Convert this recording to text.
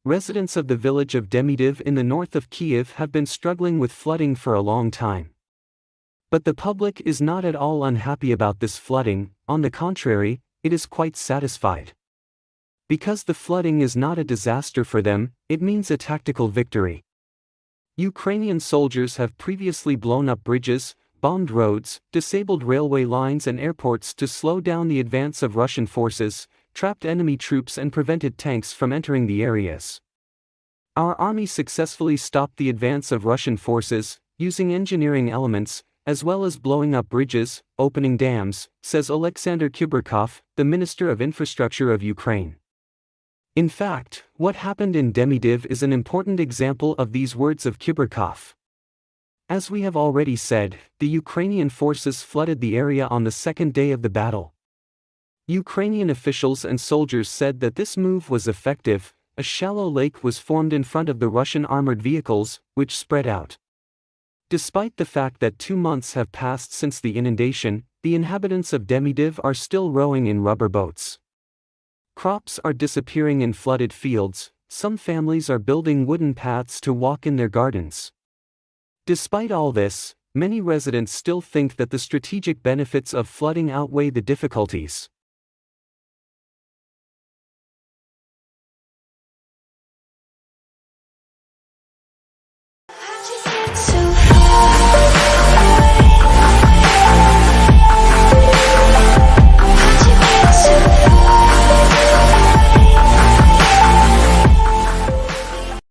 residents of the village of Demidov in the north of Kiev have been struggling with flooding for a long time. But the public is not at all unhappy about this flooding, on the contrary, it is quite satisfied. Because the flooding is not a disaster for them, it means a tactical victory. Ukrainian soldiers have previously blown up bridges, bombed roads, disabled railway lines and airports to slow down the advance of Russian forces, trapped enemy troops and prevented tanks from entering the areas. Our army successfully stopped the advance of Russian forces, using engineering elements, as well as blowing up bridges, opening dams, says Alexander Kuberkov, the Minister of Infrastructure of Ukraine. In fact, what happened in Demidov is an important example of these words of Kuberkov. As we have already said, the Ukrainian forces flooded the area on the second day of the battle. Ukrainian officials and soldiers said that this move was effective. A shallow lake was formed in front of the Russian armored vehicles, which spread out. Despite the fact that 2 months have passed since the inundation, the inhabitants of Demidov are still rowing in rubber boats. Crops are disappearing in flooded fields, some families are building wooden paths to walk in their gardens. Despite all this, many residents still think that the strategic benefits of flooding outweigh the difficulties.